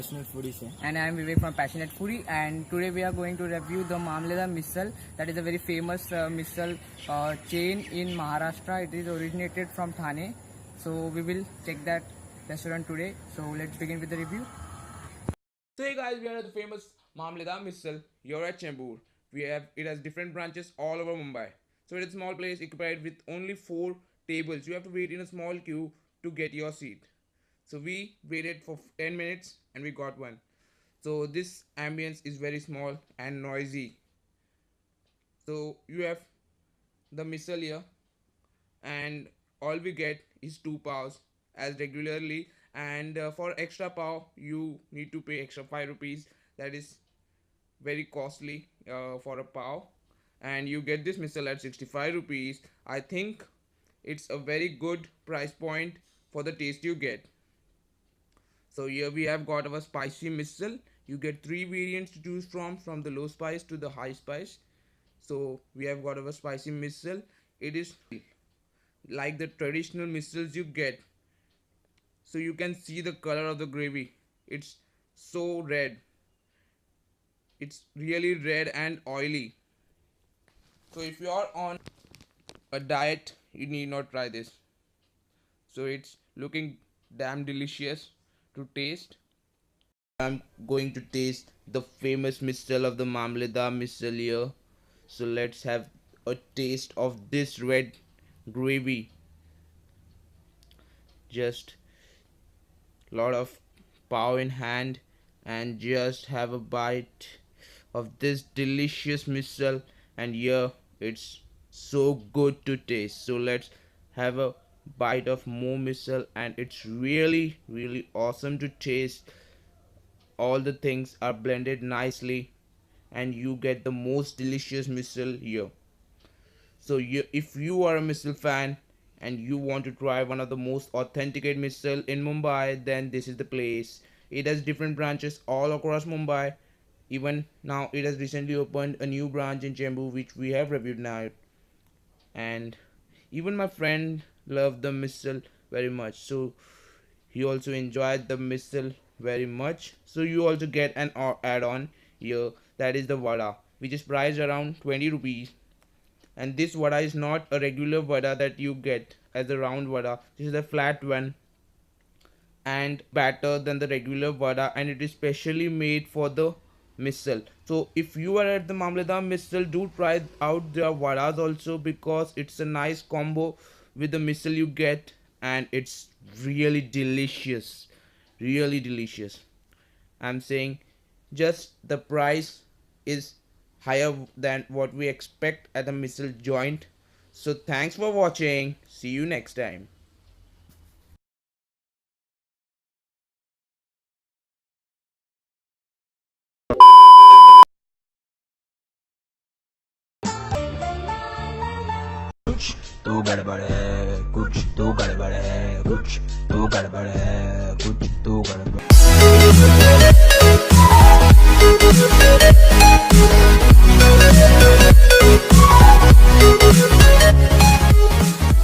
Passionate Foodie से. And I am Vivek from Passionate Foodie, and today we are going to review the Mamledar Misal. That is a very famous misal chain in Maharashtra. It is originated from Thane. So we will check that restaurant today. So let's begin with the review. So hey guys, we are at the famous Mamledar Misal here at Chembur. It has different branches all over Mumbai. So it is a small place occupied with only 4 tables. You have to wait in a small queue to get your seat. So we waited for 10 minutes and we got one. So this ambience is very small and noisy. So you have the misal here, and all we get is 2 paws as regularly, and for extra pav you need to pay extra 5 rupees. That is very costly for a pav, and you get this misal at 65 rupees. I think it's a very good price point for the taste you get. So here we have got our spicy misal. You get 3 variants to choose from the low spice to the high spice. So we have got our spicy misal. It is like the traditional misals you get. So you can see the color of the gravy. It's so red. It's really red and oily. So if you are on a diet, you need not try this. So it's looking damn delicious to taste. I'm going to taste the famous misal of the Mamledar Misal here. So let's have a taste of this red gravy. Just lot of pav in hand, and just have a bite of this delicious misal, and here it's so good to taste. So let's have a bite of more misal, and it's really awesome to taste. All the things are blended nicely and you get the most delicious misal here. So if you are a misal fan and you want to try one of the most authenticate misal in Mumbai, then this is the place. It has different branches all across Mumbai. Even now it has recently opened a new branch in Chembur, which we have reviewed now. And even my friend loved the misal very much, so he also enjoyed the misal very much. So you also get an add-on here, that is the vada, which is priced around 20 rupees. And this vada is not a regular vada that you get as a round vada. This is a flat one and better than the regular vada, and it is specially made for the misal. So if you are at the Mamledar Misal, do try out their vadas also, because it's a nice combo with the misal you get, and it's really delicious. I'm saying just the price is higher than what we expect at a misal joint. So thanks for watching. See you next time. कुछ तो गड़बड़ है, कुछ तो गड़बड़ है, कुछ तो गड़बड़ है, कुछ तो गड़बड़